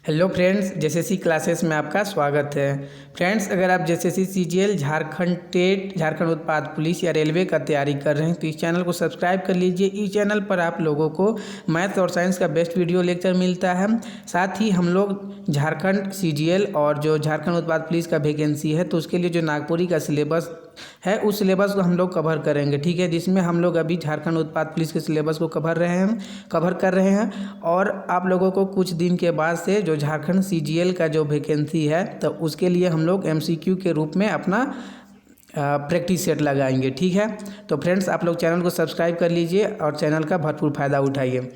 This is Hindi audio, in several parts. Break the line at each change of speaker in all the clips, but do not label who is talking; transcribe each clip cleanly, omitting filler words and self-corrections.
हेलो फ्रेंड्स, जेएसएससी क्लासेस में आपका स्वागत है। फ्रेंड्स, अगर आप JSSC CGL, Jharkhand TET, Jharkhand उत्पाद पुलिस या रेलवे का तैयारी कर रहे हैं तो इस चैनल को सब्सक्राइब कर लीजिए। इस चैनल पर आप लोगों को मैथ्स और साइंस का बेस्ट वीडियो लेक्चर मिलता है। साथ ही हम लोग झारखंड सीजीएल और जो झारखंड उत्पाद पुलिस का वैकेंसी है तो उसके लिए जो नागपुरी का सिलेबस है उस सिलेबस को हम लोग कवर करेंगे, ठीक है। जिसमें हम लोग अभी झारखंड उत्पाद पुलिस के सिलेबस को कवर कर रहे हैं और आप लोगों को कुछ दिन के बाद से जो झारखंड सीजीएल का जो वैकेंसी है तो उसके लिए हम लोग एमसीक्यू के रूप में अपना प्रैक्टिस सेट लगाएंगे, ठीक है। तो फ्रेंड्स, आप लोग चैनल को सब्सक्राइब कर लीजिए और चैनल का भरपूर फ़ायदा उठाइए।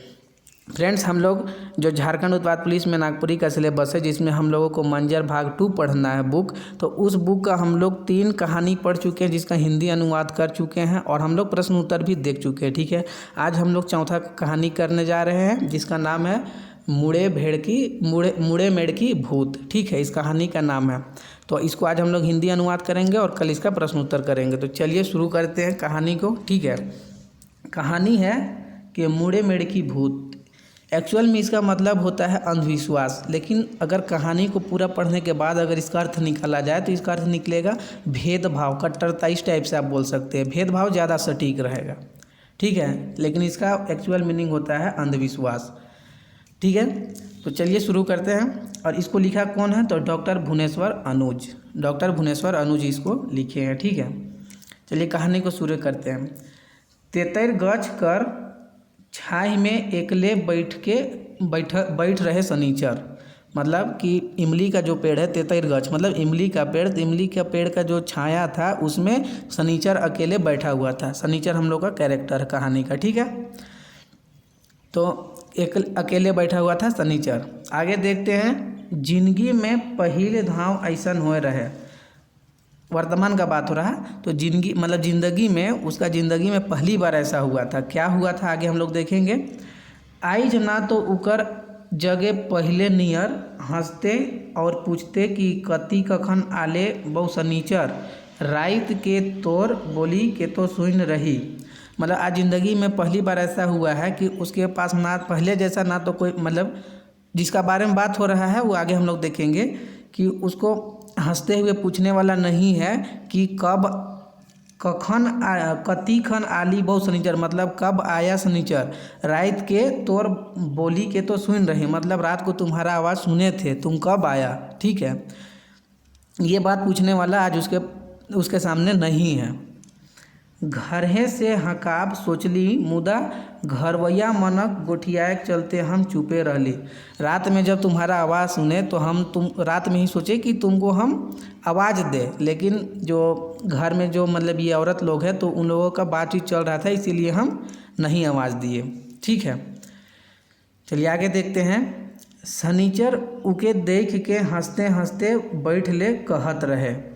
फ्रेंड्स, हम लोग जो झारखंड उत्पाद पुलिस में नागपुरी का सिलेबस है जिसमें हम लोगों को मंजर भाग 2 पढ़ना है बुक, तो उस बुक का हम लोग 3 कहानी पढ़ चुके हैं जिसका हिंदी अनुवाद कर चुके हैं और हम लोग प्रश्न उत्तर भी देख चुके हैं, ठीक है। आज हम लोग चौथा कहानी करने जा रहे हैं जिसका नाम है मुड़े मेढ़ की भूत, ठीक है। इस कहानी का नाम है, तो इसको आज हम लोग हिंदी अनुवाद करेंगे और कल इसका प्रश्न उत्तर करेंगे। तो चलिए शुरू करते हैं कहानी को, ठीक है। कहानी है कि मुड़े मेढ़ की भूत। एक्चुअल में इसका मतलब होता है अंधविश्वास, लेकिन अगर कहानी को पूरा पढ़ने के बाद अगर इसका अर्थ निकाला जाए तो इसका अर्थ निकलेगा भेदभाव, कट्टरता। इस टाइप से आप बोल सकते हैं, भेदभाव ज़्यादा सटीक रहेगा, ठीक है। लेकिन इसका एक्चुअल मीनिंग होता है अंधविश्वास, ठीक है। तो चलिए शुरू करते हैं। और इसको लिखा कौन है तो डॉक्टर भुवनेश्वर अनुज इसको लिखे हैं, ठीक है। चलिए कहानी को शुरू करते हैं। तेतर गछ कर छाई में एकले बैठ रहे शनिचर। मतलब कि इमली का जो पेड़ है, तेतर गछ मतलब इमली का पेड़, तो इमली का पेड़ का जो छाया था उसमें शनिचर अकेले बैठा हुआ था। शनिचर हम लोग का कैरेक्टर है कहानी का, ठीक है। तो एक अकेले बैठा हुआ था शनिचर। आगे देखते हैं। जिंदगी में पहले धाव ऐसन हो रहे, वर्तमान का बात हो रहा है। तो ज़िंदगी में उसका ज़िंदगी में पहली बार ऐसा हुआ था। क्या हुआ था आगे हम लोग देखेंगे। आइज ना तो उकर जगह पहले नियर हंसते और पूछते कि कति कखन आले बहु शनिचर, रात के तोर बोली के तो सुन रही। मतलब आज ज़िंदगी में पहली बार ऐसा हुआ है कि उसके पास ना पहले जैसा ना तो कोई, मतलब जिसका बारे में बात हो रहा है वो आगे हम लोग देखेंगे कि उसको हंसते हुए पूछने वाला नहीं है कि कति खन आली बहु शनिचर, मतलब कब आया शनिचर। रात के तोर बोली के तो सुन रही, मतलब रात को तुम्हारा आवाज़ सुने थे, तुम कब आया, ठीक है। ये बात पूछने वाला आज उसके सामने नहीं है। घरहे से हकाब सोचली मुदा घरवैया मनक गोठियाए चलते हम चुपे रहली। रात में जब तुम्हारा आवाज़ सुने तो तुम रात में ही सोचे कि तुमको हम आवाज़ दे, लेकिन जो घर में जो मतलब ये औरत लोग हैं तो उन लोगों का बातचीत चल रहा था, इसीलिए हम नहीं आवाज़ दिए, ठीक है। चलिए आगे देखते हैं। शनिचर उके देख के हंसते हंसते बैठ ले कहत रहे।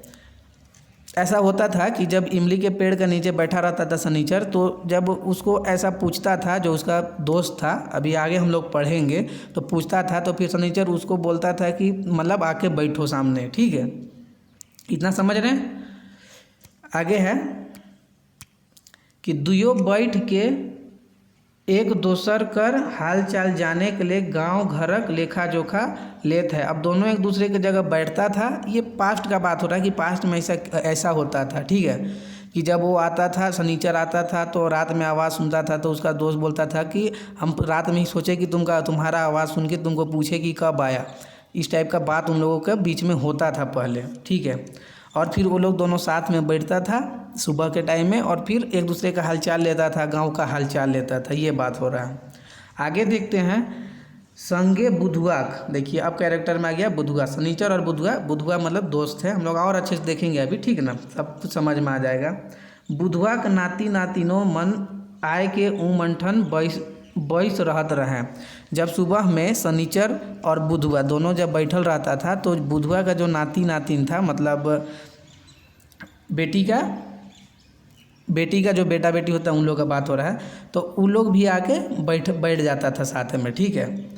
ऐसा होता था कि जब इमली के पेड़ के नीचे बैठा रहता था शनिचर, तो जब उसको ऐसा पूछता था जो उसका दोस्त था, अभी आगे हम लोग पढ़ेंगे, तो पूछता था तो फिर शनिचर उसको बोलता था कि मतलब आके बैठो सामने, ठीक है। इतना समझ रहे हैं। आगे है कि दुयो बैठ के एक दोसर कर हाल चाल जाने के लिए गांव घरक लेखा जोखा लेत है। अब दोनों एक दूसरे की जगह बैठता था। ये पास्ट का बात हो रहा है कि पास्ट में ऐसा होता था, ठीक है। कि जब वो आता था, शनिचर आता था तो रात में आवाज़ सुनता था तो उसका दोस्त बोलता था कि हम रात में ही सोचे कि तुम्हारा आवाज़ सुन के तुमको पूछे कि कब आया। इस टाइप का बात उन लोगों के बीच में होता था पहले, ठीक है। और फिर वो लोग दोनों साथ में बैठता था सुबह के टाइम में और फिर एक दूसरे का हालचाल लेता था, गांव का हालचाल लेता था। ये बात हो रहा है। आगे देखते हैं। संगे बुधुआ, देखिए अब कैरेक्टर में आ गया बुधुआ। शनिचर और बुधुआ मतलब दोस्त है। हम लोग और अच्छे से देखेंगे अभी, ठीक है ना, सब कुछ समझ में आ जाएगा। बुधुआ का नाती नातिनो मन आए के मंठन बैस रहत रहे। जब सुबह में शनिचर और बुधुआ दोनों जब बैठल रहता था तो बुधुआ का जो नातिन था, मतलब बेटी का जो बेटा बेटी होता है उन लोग का बात हो रहा है, तो उन लोग भी आके बैठ जाता था साथ में, ठीक है।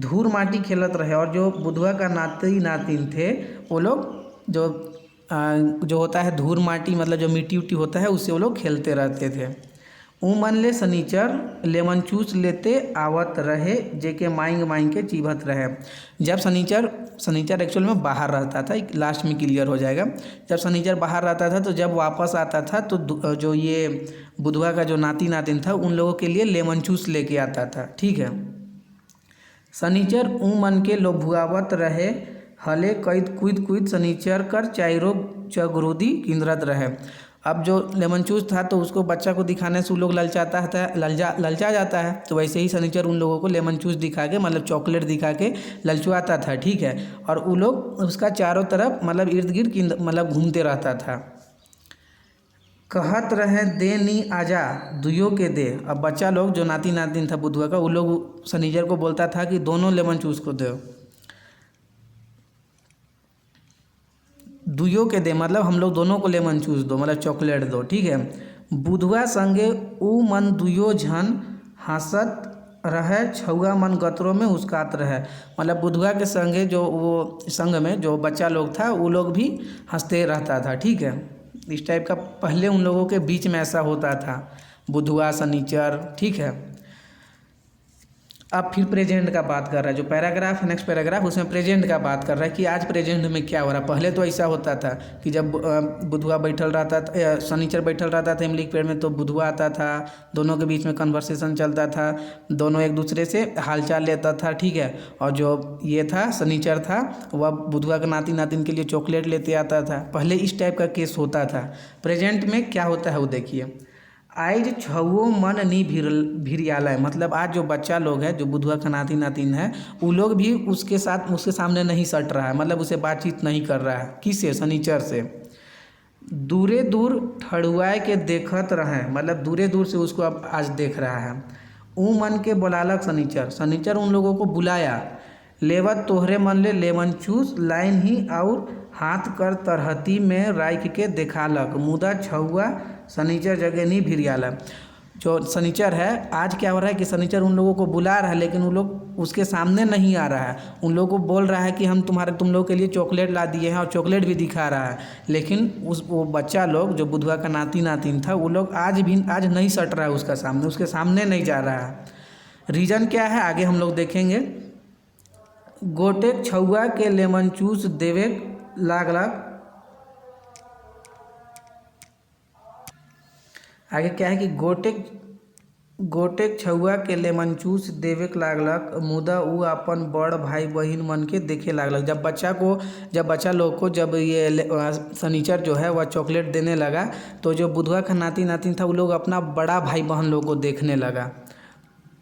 धूर माटी खेलत रहे। और जो बुधुआ का नातिन थे वो लोग जो होता है धूर माटी, मतलब जो मिट्टी उट्टी होता है उससे वो लोग खेलते रहते थे। ऊ मन ले सनीचर लेमन चूस लेते आवत रहे जेके मांग मांग के चीभत रहे। जब सनीचर एक्चुअल में बाहर रहता था, लास्ट में क्लियर हो जाएगा। जब सनीचर बाहर रहता था तो जब वापस आता था तो जो ये बुधवा का जो नाती नातिन था उन लोगों के लिए लेमन चूस लेके आता था। ठीक है। सनीचर ऊ मन के लोभुआवत रहे हले कैद कुद कुद सनीचर कर चाइरो चगरुदी किंदरत रहे। अब जो लेमन चूस था तो उसको बच्चा को दिखाने से वो लोग ललचा जाता है। तो वैसे ही सनीचर उन लोगों को लेमन चूस दिखा के मतलब चॉकलेट दिखा के ललचवाता था। ठीक है। और वो लोग उसका चारों तरफ मतलब इर्द गिर्द मतलब घूमते रहता था। कहत रहे दे नी आजा दुयो के दे। अब बच्चा लोग जो नाती नातिन था बुधवा का वो लोग सनीचर को बोलता था कि दोनों लेमन चूस को दो, दुयो के दे मतलब हम लोग दोनों को लेमन चूस दो मतलब चॉकलेट दो। ठीक है। बुधवा संगे ऊ मन दुयो झन हंसत रहे छुआ मन गतरों में उसकात रहे। मतलब बुधवा के संगे जो वो संग में जो बच्चा लोग था वो लोग भी हंसते रहता था। ठीक है। इस टाइप का पहले उन लोगों के बीच में ऐसा होता था, बुधवा सनीचर। ठीक है। अब फिर प्रेजेंट का बात कर रहा है, जो पैराग्राफ है नेक्स्ट पैराग्राफ उसमें प्रेजेंट का बात कर रहा है कि आज प्रेजेंट में क्या हो रहा है। पहले तो ऐसा होता था कि जब बुधवा बैठल रहता था, सनीचर बैठल रहता था इमली के पेड़ में तो बुधवा आता था, दोनों के बीच में कन्वर्सेशन चलता था, दोनों एक दूसरे से हालचाल लेता था। ठीक है। और जो ये था सनीचर था वह बुधवा का नाती नातिन के लिए चॉकलेट लेते आता था। पहले इस टाइप का केस होता था। प्रेजेंट में क्या होता है वो देखिए। आइज छुओ मन नी भिरियालय मतलब आज जो बच्चा लोग है जो बुधवा का नाती नातिन है वो लोग भी उसके सामने नहीं सट रहा है, मतलब उसे बातचीत नहीं कर रहा है। किससे? सनीचर से। दूरे दूर ठड़ुआए के देखत रहे मतलब दूरे दूर से उसको अब आज देख रहा है। ऊ मन के बुलालक सनीचर उन लोगों को बुलाया। लेवत तोहरे मन ले लेमन चूस लाइन ही और हाथ कर तरहती में राख के देखालक मुदा छुआ सनीचर जगह नहीं भिरियाला। जो सनीचर है आज क्या हो रहा है कि सनीचर उन लोगों को बुला रहा है लेकिन वो लोग उसके सामने नहीं आ रहा है। उन लोगों को बोल रहा है कि हम तुम लोगों के लिए चॉकलेट ला दिए हैं और चॉकलेट भी दिखा रहा है, लेकिन वो बच्चा लोग जो बुधवा का नाती नातिन था वो लोग आज नहीं सट रहा है उसके सामने नहीं जा रहा है। रीज़न क्या है आगे हम लोग देखेंगे। गोटेक छुआ के लेमन चूस देवे लागलक। आगे क्या है कि गोटेक छुआ के लेमन चूस देवे लागलक मुदा ऊ अपन बड़ भाई बहिन मन के देखे लागलक। जब बच्चा लोग को जब ये सनीचर जो है वह चॉकलेट देने लगा तो जो बुधवा का नाती नातिन था वो लोग अपना बड़ा भाई बहन लोग को देखने लगा।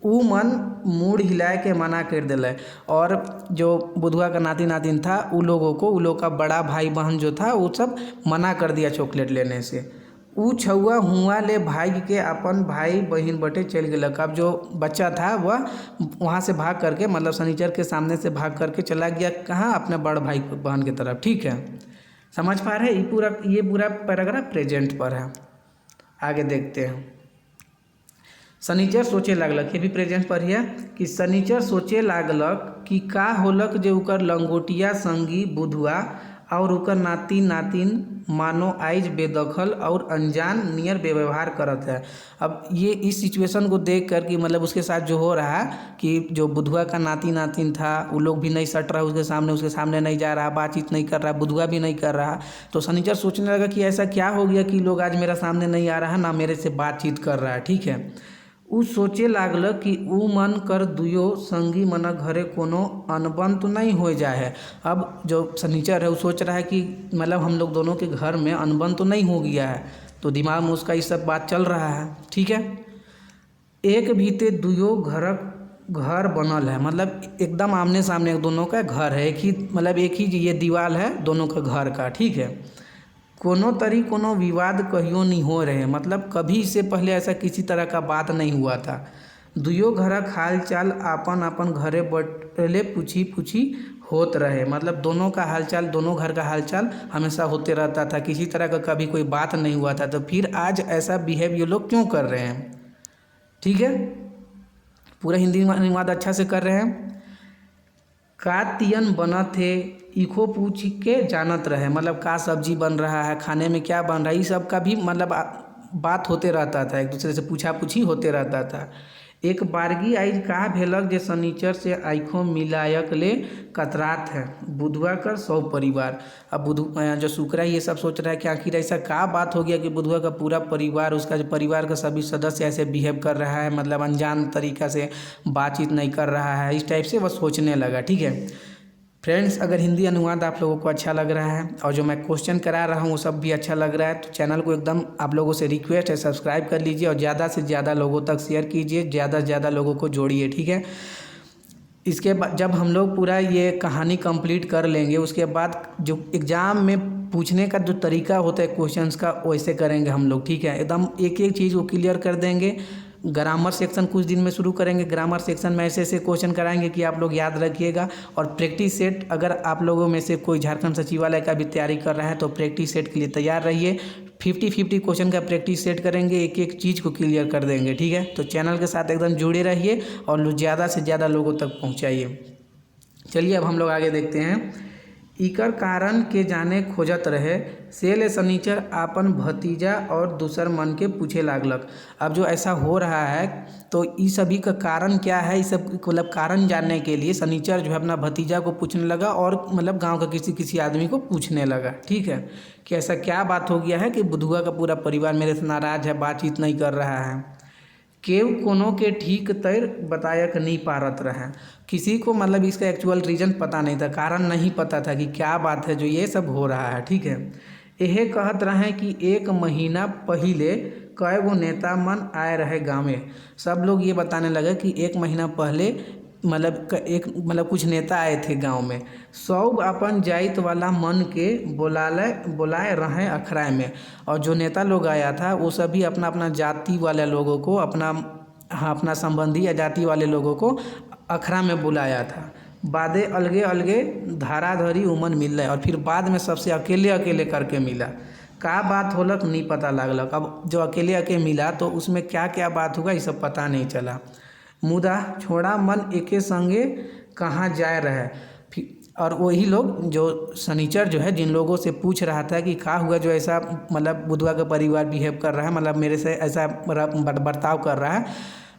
ऊ मन मूड हिलाए के मना कर दिले और जो बुधवा का नाती नातिन था उ लोग का बड़ा भाई बहन जो था वो सब मना कर दिया चॉकलेट लेने से। ऊ छुआ हुआ ले भाग के अपन भाई बहन बटे चल गया। अब जो बच्चा था वह वहाँ से भाग करके मतलब सनीचर के सामने से भाग करके चला गया कहाँ? अपने बड़ भाई बहन की तरफ। ठीक है। समझ पा रहे हैं? ये पूरा पैराग्राफ प्रेजेंट पर है। आगे देखते हैं। सनीचर सोचे लागलक, ये भी प्रेजेंट पर है कि सनीचर सोचे लागलक कि का होलक जे उकर लंगोटिया संगी बुधवा और उकर नाती नातिन मानो आइज बेदखल और अनजान नियर बेव्यवहार करत है। अब ये इस सिचुएशन को देख कर कि मतलब उसके साथ जो हो रहा है कि जो बुधवा का नाती नातिन था वो लोग भी नहीं सट रहा उसके सामने नहीं जा रहा, बातचीत नहीं कर रहा, बुधवा भी नहीं कर रहा। तो सनीचर सोचने लगा कि ऐसा क्या हो गया कि लोग आज मेरा सामने नहीं आ रहा है ना मेरे से बातचीत कर रहा है। ठीक है। ऊ सोचे लागल कि ऊ मन कर दुयो संगी मन घरे कोनो अनबन तो नहीं हो जाए। अब जो सनीचर है वो सोच रहा है कि मतलब हम लोग दोनों के घर में अनबन तो नहीं हो गया है, तो दिमाग में उसका ये सब बात चल रहा है। ठीक है। एक भीते दुयो घर बनल है मतलब एकदम आमने सामने दोनों का घर है, एक ही ये दीवार है दोनों का घर का। ठीक है। कोनो तरी कोनो विवाद कहियो नहीं हो रहे मतलब कभी इससे पहले ऐसा किसी तरह का बात नहीं हुआ था। दुयो घरक हाल चाल आपन घरे बटले पूछी होत रहे मतलब दोनों घर का हालचाल हमेशा होते रहता था, किसी तरह का कभी कोई बात नहीं हुआ था। तो फिर आज ऐसा बिहेव ये लोग क्यों कर रहे हैं? ठीक है। पूरा हिंदी में अनुवाद अच्छा से कर रहे हैं। का तियन बनत थे इको पूछ के जानत रहे मतलब का सब्जी बन रहा है, खाने में क्या बन रहा है, ये सब का भी मतलब बात होते रहता था, एक दूसरे से पूछा पूछी होते रहता था। एक बारगी आइज का भेलक जे शनिचर से आँखों मिलायक ले कतरात है बुधवा कर 100 परिवार। अब जो शुक्रा ये सब सोच रहा है कि आखिर ऐसा क्या बात हो गया कि बुधवा का पूरा परिवार, उसका जो परिवार का सभी सदस्य ऐसे बिहेव कर रहा है, मतलब अनजान तरीका से बातचीत नहीं कर रहा है, इस टाइप से वह सोचने लगा। ठीक है फ्रेंड्स, अगर हिंदी अनुवाद आप लोगों को अच्छा लग रहा है और जो मैं क्वेश्चन करा रहा हूँ वो सब भी अच्छा लग रहा है तो चैनल को एकदम आप लोगों से रिक्वेस्ट है सब्सक्राइब कर लीजिए और ज़्यादा से ज़्यादा लोगों तक शेयर कीजिए, ज़्यादा से ज़्यादा लोगों को जोड़िए। ठीक है, इसके बाद जब हम लोग पूरा ये कहानी कंप्लीट कर लेंगे उसके बाद जो एग्ज़ाम में पूछने का जो तरीका होता है क्वेश्चंस का वैसे करेंगे हम लोग। ठीक है, एकदम एक एक चीज़ को क्लियर कर देंगे। ग्रामर सेक्शन कुछ दिन में शुरू करेंगे। ग्रामर सेक्शन में ऐसे ऐसे क्वेश्चन कराएंगे कि आप लोग याद रखिएगा। और प्रैक्टिस सेट, अगर आप लोगों में से कोई झारखंड सचिवालय का भी तैयारी कर रहा है तो प्रैक्टिस सेट के लिए तैयार रहिए। 50-50 क्वेश्चन का प्रैक्टिस सेट करेंगे, एक एक चीज़ को क्लियर कर देंगे। ठीक है, तो चैनल के साथ एकदम जुड़े रहिए और ज़्यादा से ज़्यादा लोगों तक पहुँचाइए। चलिए अब हम लोग आगे देखते हैं। इकर कारण के जाने खोजत रहे सेल शनिचर आपन भतीजा और दूसर मन के पूछे लागलक। अब जो ऐसा हो रहा है तो इस सभी का कारण क्या है, इस सब मतलब कारण जानने के लिए शनिचर जो है अपना भतीजा को पूछने लगा और मतलब गांव का किसी आदमी को पूछने लगा। ठीक है, कि ऐसा क्या बात हो गया है कि बुधुआ का पूरा परिवार मेरे से नाराज है, बातचीत नहीं कर रहा है। केव कोनो के ठीक तैर बतायक नहीं पारत रहे, किसी को मतलब इसका एक्चुअल रीज़न पता नहीं था, कारण नहीं पता था कि क्या बात है जो ये सब हो रहा है। ठीक है, यह कहत रहे कि 1 महीना पहले कई गो नेता मन आए रहे गाँव में। सब लोग ये बताने लगे कि 1 महीना पहले मतलब कुछ नेता आए थे गांव में। सब अपन जाइत वाला मन के बुलाए रहे अखड़ा में। और जो नेता लोग आया था वो सभी अपना अपना जाति वाले लोगों को अपना संबंधी या जाति वाले लोगों को अखड़ा में बुलाया था। बादे अलगे अलगे धाराधरी उमन मिल रहे और फिर बाद में सबसे अकेले अकेले करके मिला। का बात होलक नहीं पता लागलक। अब जो अकेले अकेले मिला तो उसमें क्या क्या बात होगा ये सब पता नहीं चला। मुदा छोड़ा मन एके संगे कहाँ जाए रहे। और वही लोग जो शनिचर जो है जिन लोगों से पूछ रहा था कि क्या हुआ जो ऐसा मतलब बुधवा का परिवार बिहेव कर रहा है, मतलब मेरे से ऐसा बर्ताव कर रहा है,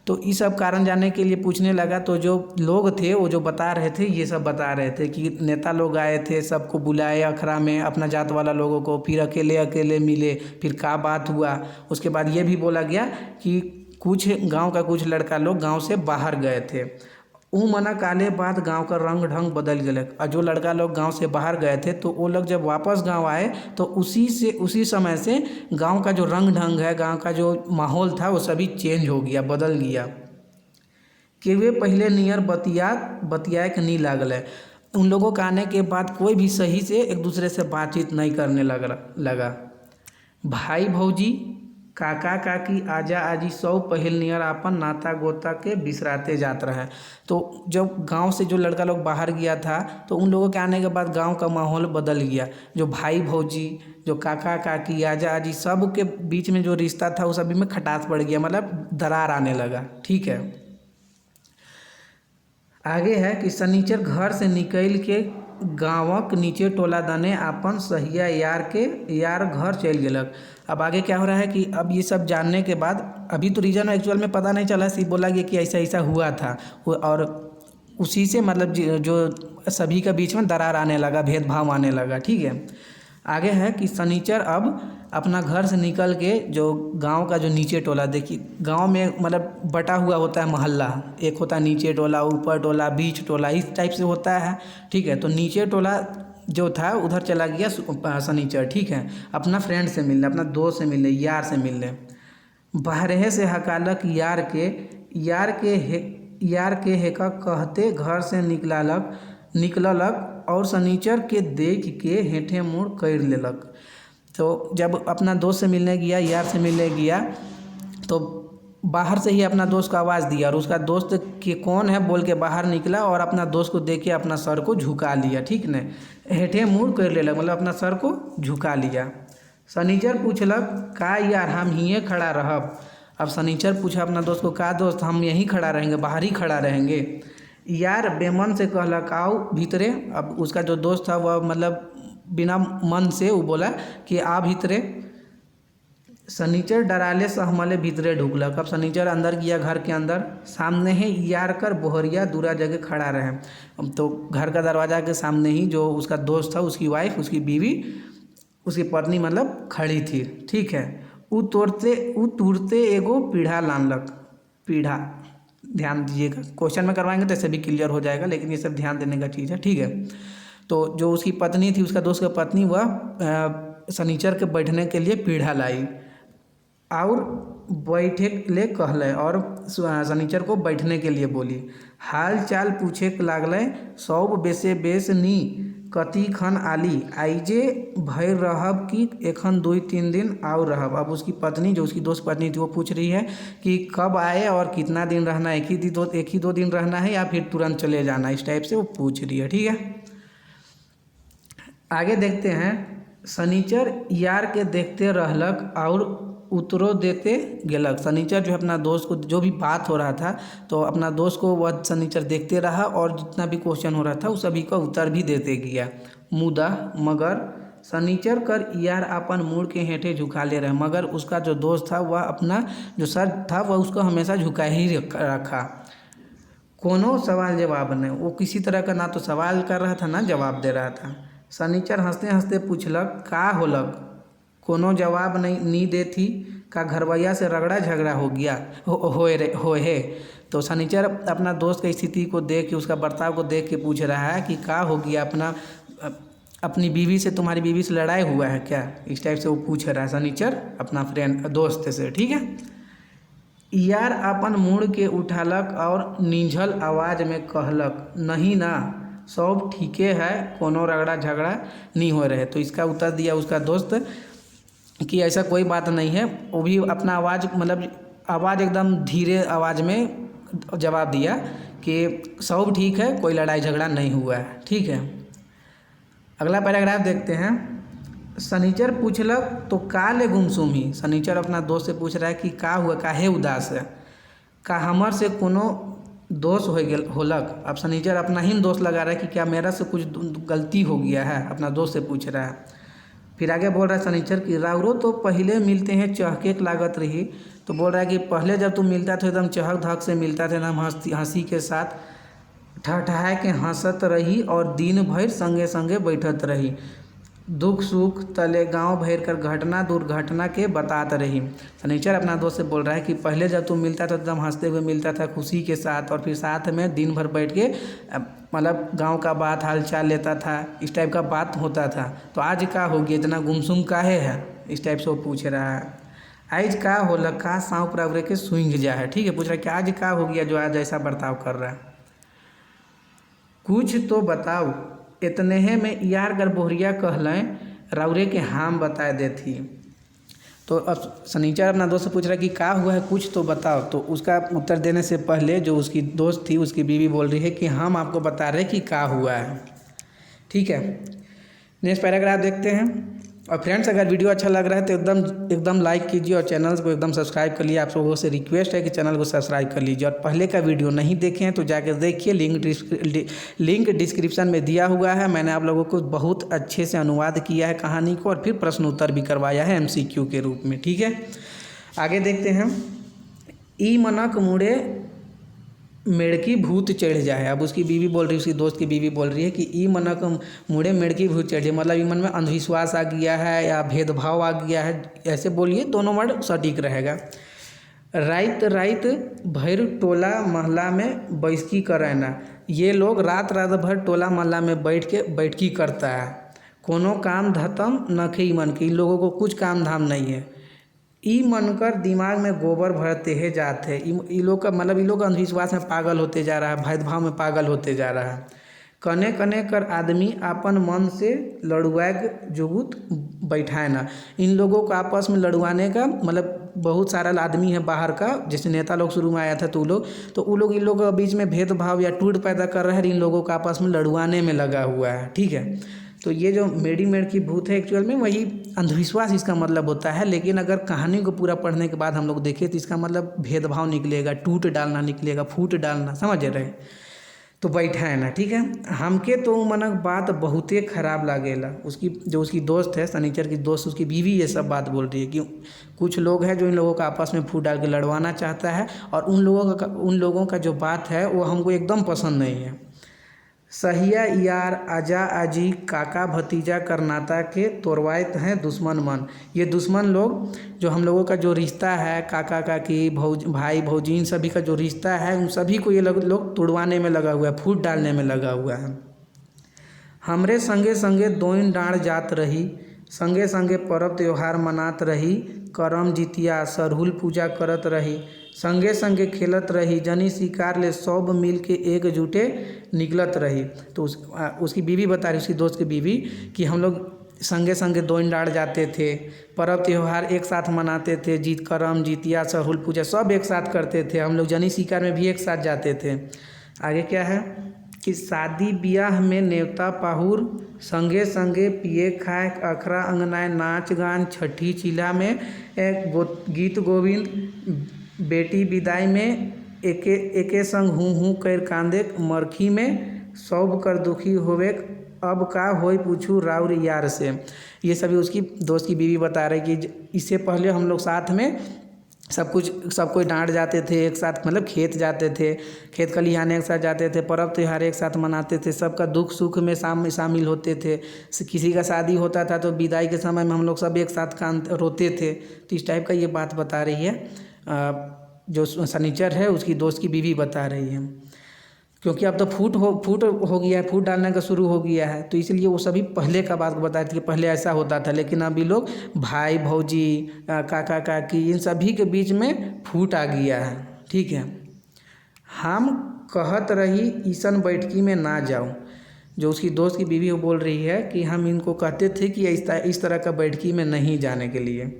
तो इस सब कारण जानने के लिए पूछने लगा। तो जो लोग थे वो जो बता रहे थे ये सब बता रहे थे कि नेता लोग आए थे, सबको बुलाए अखड़ा में अपना जात वाला लोगों को, फिर अकेले अकेले मिले, फिर क्या बात हुआ। उसके बाद ये भी बोला गया कि कुछ गांव का कुछ लड़का लोग गांव से बाहर गए थे। मना काले बाद गांव का रंग ढंग बदल गए। और जो लड़का लोग गांव से बाहर गए थे तो वो लोग जब वापस गांव आए तो उसी समय से गांव का जो रंग ढंग है, गांव का जो माहौल था वो सभी चेंज हो गया, बदल गया। कि वे पहले नियर बतियाए के नहीं लागल। उन लोगों के आने के बाद कोई भी सही से एक दूसरे से बातचीत नहीं करने लगा। भाई भौजी काका काकी आजा आजी सब पहिल नियर अपन नाता गोता के बिसराते जात रहे। तो जब गांव से जो लड़का लोग बाहर गया था तो उन लोगों के आने के बाद गांव का माहौल बदल गया। जो भाई भौजी, जो काका काकी आजा आजी सब के बीच में जो रिश्ता था वो सभी में खटास पड़ गया, मतलब दरार आने लगा। ठीक है, आगे है कि शनिचर घर से निकल के गाँवक नीचे टोला दने अपन सहिया यार घर चल गलक। अब आगे क्या हो रहा है कि अब ये सब जानने के बाद अभी तो रीज़न एक्चुअल में पता नहीं चला, सिर्फ बोला गया कि ऐसा ऐसा हुआ था और उसी से मतलब जो सभी के बीच में दरार आने लगा, भेदभाव आने लगा। ठीक है, आगे है कि शनिचर अब अपना घर से निकल के जो गांव का जो नीचे टोला, देखिए गांव में मतलब बटा हुआ होता है मोहल्ला, एक होता है नीचे टोला, ऊपर टोला, बीच टोला, इस टाइप से होता है। ठीक है, तो नीचे टोला जो था उधर चला गया शनिचर। ठीक है, अपना फ्रेंड से मिलने, अपना दोस्त से मिलने, यार से मिलने। बाहरे से हकालक यार के हेका कहते घर से निकललक और शनिचर के देख के हेठे मुड़ कर लेलक। तो जब अपना दोस्त से मिलने गया, यार से मिलने गया, तो बाहर से ही अपना दोस्त को आवाज़ दिया और उसका दोस्त कि कौन है बोल के बाहर निकला और अपना दोस्त को देख के अपना सर को झुका लिया। ठीक न, हेठे मुड़ कर लेलक, मतलब अपना सर को झुका लिया। शनिचर पूछलक का यार हम हिये खड़ा रहब। अब शनिचर पूछा अपना दोस्त को, का दोस्त हम यहीं खड़ा रहेंगे, बाहर ही खड़ा रहेंगे। यार बेमन से कहलक आओ भीतरे। अब उसका जो दोस्त था वह मतलब बिना मन से वो बोला कि आ भीतरे। शनिचर डराले सहमले भीतरे ढुकलक। अब शनिचर अंदर गया घर के अंदर, सामने ही यार कर बोहरिया दूरा जगह खड़ा रहे। तो घर का दरवाजा के सामने ही जो उसका दोस्त था, उसकी वाइफ, उसकी बीवी, उसकी पत्नी मतलब खड़ी थी। ठीक है। उ तुरते एगो पीढ़ा लानलक। पीढ़ा, ध्यान दीजिएगा, क्वेश्चन में करवाएंगे तो ऐसे भी क्लियर हो जाएगा, लेकिन ये सब ध्यान देने का चीज़ है। ठीक है। तो जो उसकी पत्नी थी, उसका दोस्त का पत्नी, वह शनिचर के बैठने के लिए पीढ़ा लाई और बैठे ले कहले, और शनिचर को बैठने के लिए बोली। हाल चाल पूछे लागल, सब बेसे बेस नी कति खन आली, आइजे भैर रहब कि एखन 2-3 दिन और रहब। अब उसकी पत्नी, जो उसकी दोस्त पत्नी थी, वो पूछ रही है कि कब आए और कितना दिन रहना है, एक ही दो दिन रहना है या फिर तुरंत चले जाना, इस टाइप से वो पूछ रही है। ठीक है। आगे देखते हैं। शनिचर यार के देखते रहलक और उतरो देते गेलक। शनिचर जो है अपना दोस्त को, जो भी बात हो रहा था, तो अपना दोस्त को वह शनिचर देखते रहा और जितना भी क्वेश्चन हो रहा था उस सभी का उत्तर भी देते गया। मुदा मगर शनिचर कर यार अपन मुड़ के हेठे झुका ले रहे, मगर उसका जो दोस्त था वह अपना जो सर था वह उसको हमेशा झुका ही रखा। कोनो सवाल जवाब नहीं, वो किसी तरह का ना तो सवाल कर रहा था ना जवाब दे रहा था। शनिचर हंसते हंसते पूछलक, का होलक? कोनो जवाब नहीं देती का घरवैया से रगड़ा झगड़ा हो गया होए है। तो शनिचर अपना दोस्त की स्थिति को देख के, उसका बर्ताव को देख के पूछ रहा है कि का हो गया, अपनी बीवी से, तुम्हारी बीवी से लड़ाई हुआ है क्या, इस टाइप से वो पूछ रहा है शनिचर अपना फ्रेंड दोस्त से। ठीक है। यार अपन मुड़ के उठालक और निझल आवाज में कहलक, नहीं ना, सब ठीके है, कोनो रगड़ा झगड़ा नहीं हो रहे। तो इसका उत्तर दिया उसका दोस्त कि ऐसा कोई बात नहीं है। वो भी अपना आवाज़, मतलब आवाज़ एकदम धीरे आवाज़ में जवाब दिया कि सब ठीक है, कोई लड़ाई झगड़ा नहीं हुआ है। ठीक है। अगला पैराग्राफ देखते हैं। शनिचर पूछलक, तो का ले गुमसुम ही। शनिचर अपना दोस्त से पूछ रहा है कि का हुआ, काहे उदास है, का हमर से कोनो दोष होलक। अब शनिचर अपना ही दोस्त लगा रहा है कि क्या मेरा से कुछ गलती हो गया है, अपना दोस्त से पूछ रहा है। फिर आगे बोल रहा है शनिचर की, राउरो तो पहले मिलते हैं चहके लागत रही। तो बोल रहा है कि पहले जब तुम मिलता था एकदम चहक धक से मिलता था, एकदम हंसी के साथ ठहठहा के हंसत रही और दिन भर संगे संगे बैठत रही, दुख सुख तले गांव भर कर घटना दुर्घटना के बताते रही। शनिचर अपना दोस्त से बोल रहा है कि पहले जब तुम मिलता था एकदम हंसते हुए मिलता था, खुशी के साथ, और फिर साथ में दिन भर बैठ के मतलब गांव का बात हाल चाल लेता था, इस टाइप का बात होता था। तो आज का हो गया, इतना गुमसुम काहे है, इस टाइप से वो पूछ रहा है। आज का हो लखा सांव पर के सूंघ जा है। ठीक है। पूछ रहा है कि आज का हो गया जो आज ऐसा बर्ताव कर रहा है, कुछ तो बताओ। इतने है में यार कर बोहरिया कहलें, राउरे के हाम बता देती। तो अब शनिचर अपना दोस्त से पूछ रहा है कि का हुआ है, कुछ तो बताओ। तो उसका उत्तर देने से पहले जो उसकी दोस्त थी, उसकी बीवी बोल रही है कि हम आपको बता रहे कि का हुआ है। ठीक है। नेक्स्ट पैराग्राफ देखते हैं। और फ्रेंड्स, अगर वीडियो अच्छा लग रहा है तो एकदम लाइक कीजिए और चैनल को एकदम सब्सक्राइब कर लिए। आप लोगों से रिक्वेस्ट है कि चैनल को सब्सक्राइब कर लीजिए, और पहले का वीडियो नहीं देखे हैं तो जाकर देखिए, लिंक डिस्क्रिप्शन में दिया हुआ है। मैंने आप लोगों को बहुत अच्छे से अनुवाद किया है कहानी को, और फिर प्रश्न उत्तर भी करवाया है MCQ के रूप में। ठीक है। आगे देखते हैं। ई मनक मुड़े मेड़की भूत चढ़ जाए। अब उसकी बीवी बोल रही है, उसकी दोस्त की बीवी बोल रही है कि ई मनक मुड़े मेड़की भूत चढ़ जाए, मतलब ई मन में अंधविश्वास आ गया है या भेदभाव आ गया है, ऐसे बोलिए, दोनों वर्ड सटीक रहेगा। रात रात भर टोला मोहल्ला में बैठकी करना। ये लोग रात भर टोला मोहल्ला में बैठकी करता है। कोनो काम धतम नखे मन के, इन लोगों को कुछ काम धाम नहीं है। ई मनकर दिमाग में गोबर भरते है जाते हैं। ई लोग का मतलब, ई लोग अंधविश्वास में पागल होते जा रहा है, भेदभाव में पागल होते जा रहा है। कने कने कर आदमी अपन मन से लड़ुआग जुगुत बैठाए ना। इन लोगों को आपस में लड़वाने का मतलब, बहुत सारा आदमी है बाहर का, जैसे नेता लोग शुरू में आया था तो वो लोग इन लोगों के बीच में भेदभाव या टूट पैदा कर रहे हैं, इन लोगों को आपस में लड़वाने में लगा हुआ है। ठीक है। तो ये जो मेड़ की भूत है, एक्चुअल में वही अंधविश्वास इसका मतलब होता है, लेकिन अगर कहानी को पूरा पढ़ने के बाद हम लोग देखें तो इसका मतलब भेदभाव निकलेगा, टूट डालना निकलेगा, फूट डालना, समझ रहे। तो बैठा है ना, ठीक है। हमके तो मनक बात बहुते खराब लागेला। उसकी दोस्त है, सनीचर की दोस्त, उसकी बीवी ये सब बात बोल रही है कि कुछ लोग हैं जो इन लोगों का आपस में फूट डाल के लड़वाना चाहता है, और उन लोगों का जो बात है वो हमको एकदम पसंद नहीं है। सहिया यार आजा आजी काका भतीजा करनाता के तोड़वाइत हैं दुश्मन मन। ये दुश्मन लोग जो हम लोगों का जो रिश्ता है, काका काकी भाई भौजी, इन सभी का जो रिश्ता है, उन सभी को ये लोग तुड़वाने में लगा हुआ है, फूट डालने में लगा हुआ है। हमरे संगे संगे दोइन डाँड़ जात रही, संगे संगे पर्व त्योहार मनात रही, करम जितिया सरहुल पूजा करत रही, संगे संगे खेलत रही, जनी शिकार ले सब मिल के एकजुटे निकलत रही। तो उसकी बीवी बता रही, उसकी दोस्त की बीवी, कि हम लोग संगे संगे दोइन डाँड़ जाते थे, पर्व त्योहार एक साथ मनाते थे, करम जितिया सरहुल पूजा सब एक साथ करते थे, हम लोग जनी शिकार में भी एक साथ जाते थे। आगे क्या है कि शादी ब्याह में नेवता पाहुर, संगे संगे पिए खाए, अखरा अंगनाए नाच गान, छठी चिल्हा में गीत गोविंद, बेटी विदाई में एके संग हूँ हूँ कर कांदे, मरखी में सब कर दुखी होवे, अब का होई पूछू राउर यार से। ये सभी उसकी दोस्त की बीवी बता रही कि इससे पहले हम लोग साथ में सब कोई डांट जाते थे, एक साथ मतलब खेत जाते थे, खेत खलिहान एक साथ जाते थे, पर्व त्योहार एक साथ मनाते थे, सबका दुख सुख में शामिल होते थे। किसी का शादी होता था तो विदाई के समय में हम लोग सब एक साथ रोते थे। तो इस टाइप का ये बात बता रही है जो सनीचर है, उसकी दोस्त की बीवी बता रही है। क्योंकि अब तो फूट हो गया है, फूट डालने का शुरू हो गया है, तो इसलिए वो सभी पहले का बात बता रही थी कि पहले ऐसा होता था, लेकिन अभी लोग भाई भौजी काका काकी इन सभी के बीच में फूट आ गया है, ठीक है। हम कहत रही ईसन बैठकी में ना जाऊं। जो उसकी दोस्त की बीवी वो बोल रही है कि हम इनको कहते थे कि इस तरह का बैठकी में नहीं जाने के लिए।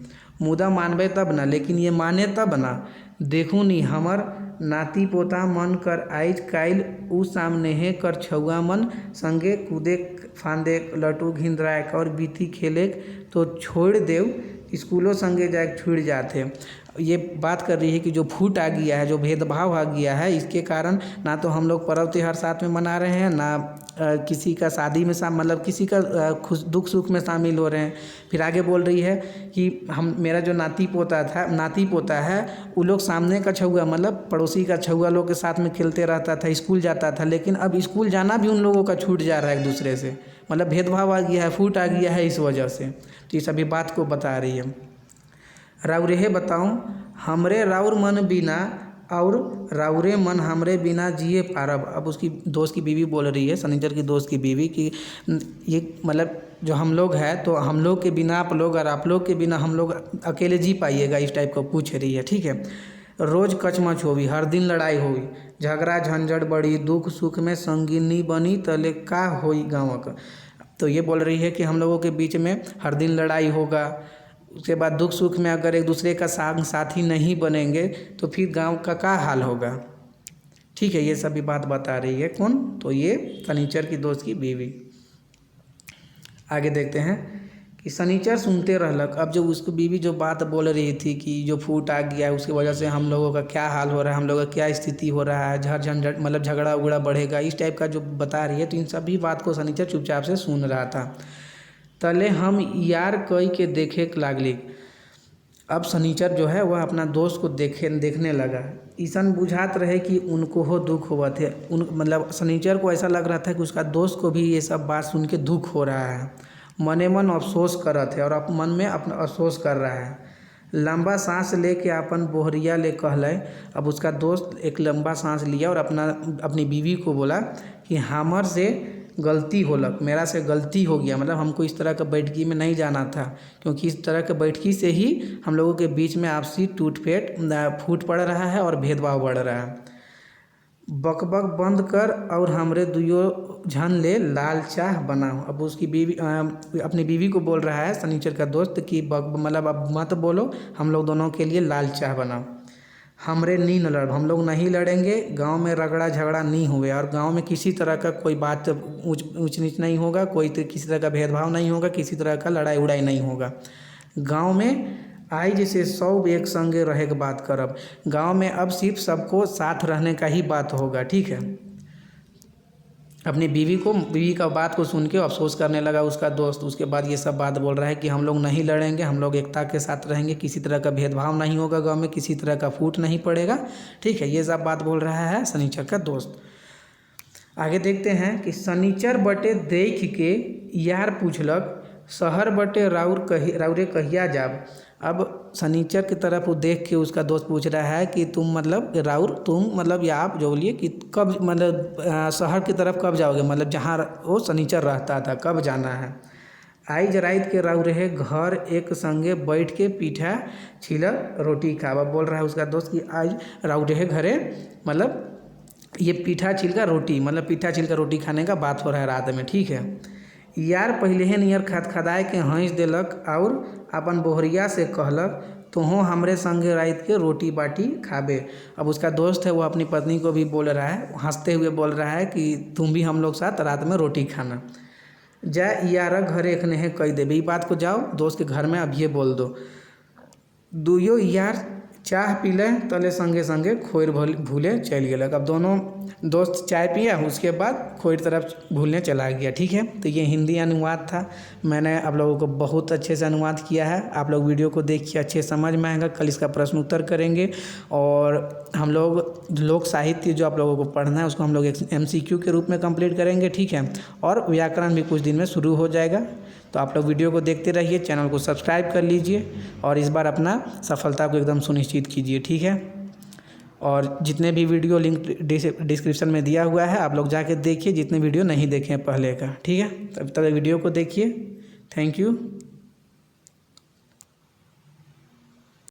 मुदा मानबे तब ना, लेकिन ये माने तब ना। देखू नी हमर नाती पोता मन कर आइज काइल उ सामने कर छुआ मन, संगे कूदे फांदे लटू घिंदराए और बीती खेले तो छोड़ देव, स्कूलों संगे जाए छुड़ जाते। ये बात कर रही है कि जो फूट आ गया है, जो भेदभाव आ गया है, इसके कारण ना तो हम लोग पर्व त्योहार साथ में मना रहे हैं, ना किसी का शादी में मतलब किसी का दुख सुख में शामिल हो रहे हैं। फिर आगे बोल रही है कि मेरा जो नाती पोता है वो लोग सामने का छुआ मतलब पड़ोसी का छुआ लोग के साथ में खेलते रहता था, स्कूल जाता था, लेकिन अब स्कूल जाना भी उन लोगों का छूट जा रहा है एक दूसरे से, मतलब भेदभाव आ गया है, फूट आ गया है इस वजह से। तो ये सभी बात को बता रही है। राउरे बताऊं हमरे राउर मन बिना और राउरे मन हमरे बिना जिए पारब। अब उसकी दोस्त की बीवी बोल रही है, सनीचर की दोस्त की बीवी, कि ये मतलब जो हम लोग हैं तो हम लोग के बिना आप लोग और आप लोग के बिना हम लोग अकेले जी पाइएगा, इस टाइप का पूछ रही है, ठीक है। रोज कचमच होवी, हर दिन लड़ाई होवी, झगड़ा झंझट बड़ी, दुख सुख में संगिनी बनी, तले का होई गाँव। तो ये बोल रही है कि हम लोगों के बीच में हर दिन लड़ाई होगा, उसके बाद दुख सुख में अगर एक दूसरे का साथी नहीं बनेंगे तो फिर गांव का क्या हाल होगा, ठीक है। ये सभी बात बता रही है कौन, तो ये सनीचर की दोस्त की बीवी। आगे देखते हैं कि सनीचर सुनते रहलक। अब जो उसकी बीवी जो बात बोल रही थी कि जो फूट आ गया है उसकी वजह से हम लोगों का क्या हाल हो रहा है, हम लोगों का क्या स्थिति हो रहा है, झंझट मतलब झगड़ा उगड़ा बढ़ेगा, इस टाइप का जो बता रही है, तो इन सभी बात को सनीचर चुपचाप से सुन रहा था। तले हम यार कई के देखे लागली। अब सनीचर जो है वह अपना दोस्त को देखने लगा। ईसन बुझात रहे कि उनको हो दुख हुआ थे, मतलब सनीचर को ऐसा लग रहा था कि उसका दोस्त को भी ये सब बात सुन के दुख हो रहा है। मने मन अफसोस कर रहे थे और मन में अपना अफसोस कर रहा है। लंबा सांस लेके अपन बोहरिया ले कहले। अब उसका दोस्त एक लंबा सांस लिया और अपनी बीवी को बोला कि हमर से गलती होलक, मेरा से गलती हो गया, मतलब हमको इस तरह का बैठकी में नहीं जाना था, क्योंकि इस तरह के बैठकी से ही हम लोगों के बीच में आपसी फूट पड़ रहा है और भेदभाव बढ़ रहा है। बकबक बंद कर और हमरे दुयो झन ले लाल चाह बनाओ। अब उसकी बीवी अपनी बीवी को बोल रहा है सनीचर का दोस्त कि मतलब अब मत बोलो, हम लोग दोनों के लिए लाल चाह बनाओ। हमरे नी न लड़, हम लोग नहीं लड़ेंगे, गांव में रगड़ा झगड़ा नहीं हुए और गांव में किसी तरह का कोई बात ऊंच नीच नहीं होगा, कोई किसी तरह का भेदभाव नहीं होगा, किसी तरह का लड़ाई उड़ाई नहीं होगा। गांव में आई जैसे सब एक संगे रहे की बात करब। गांव में अब सिर्फ सबको साथ रहने का ही बात होगा, ठीक है। अपनी बीवी का बात को सुन के अफसोस करने लगा उसका दोस्त। उसके बाद ये सब बात बोल रहा है कि हम लोग नहीं लड़ेंगे, हम लोग एकता के साथ रहेंगे, किसी तरह का भेदभाव नहीं होगा गांव में, किसी तरह का फूट नहीं पड़ेगा, ठीक है। ये सब बात बोल रहा है शनिचर का दोस्त। आगे देखते हैं कि शनिचर बटे देख के यार पूछलक, शहर बटे राउरे कहिया जाब। अब शनिचर की तरफ वो देख के उसका दोस्त पूछ रहा है कि तुम मतलब या आप जो बोलिए कि कब मतलब शहर की तरफ कब जाओगे, मतलब जहाँ वो शनिचर रहता था कब जाना है। आइज रात के राउरे घर एक संगे बैठ के पीठा छिलल रोटी खाब। बोल रहा है उसका दोस्त कि आज राउरे घरे मतलब ये पीठा छिलका रोटी, मतलब पीठा छिलका रोटी खाने का बात हो रहा है रात में, ठीक है। यार पहले ही नियर खदखदाए के हंस देलक और अपन बोहरिया से कहलक, तुहों हमरे संगे रात के रोटी बाटी खाबे। अब उसका दोस्त है वो अपनी पत्नी को भी बोल रहा है, हंसते हुए बोल रहा है कि तुम भी हम लोग साथ रात में रोटी खाना। जा यार घरे एखने है कह देबे, ई बात को जाओ दोस्त के घर में अब ये बोल दो। दुइयो यार चाह पीले तले संगे संगे खोर भूले चल गए। अब दोनों दोस्त चाय पिया, उसके बाद खोर तरफ भूलने चला गया, ठीक है। तो ये हिंदी अनुवाद था, मैंने आप लोगों को बहुत अच्छे से अनुवाद किया है। आप लोग वीडियो को देखिए, अच्छे समझ में आएगा। कल इसका प्रश्न उत्तर करेंगे और हम लोग साहित्य जो आप लोगों को पढ़ना है उसको हम लोग एक MCQ के रूप में कंप्लीट करेंगे, ठीक है। और व्याकरण भी कुछ दिन में शुरू हो जाएगा। तो आप लोग वीडियो को देखते रहिए, चैनल को सब्सक्राइब कर लीजिए और इस बार अपना सफलता को एकदम सुनिश्चित कीजिए, ठीक है। और जितने भी वीडियो लिंक डिस्क्रिप्शन में दिया हुआ है, आप लोग जाके देखिए जितने वीडियो नहीं देखे हैं पहले का, ठीक है। तब तक वीडियो को देखिए। Thank you.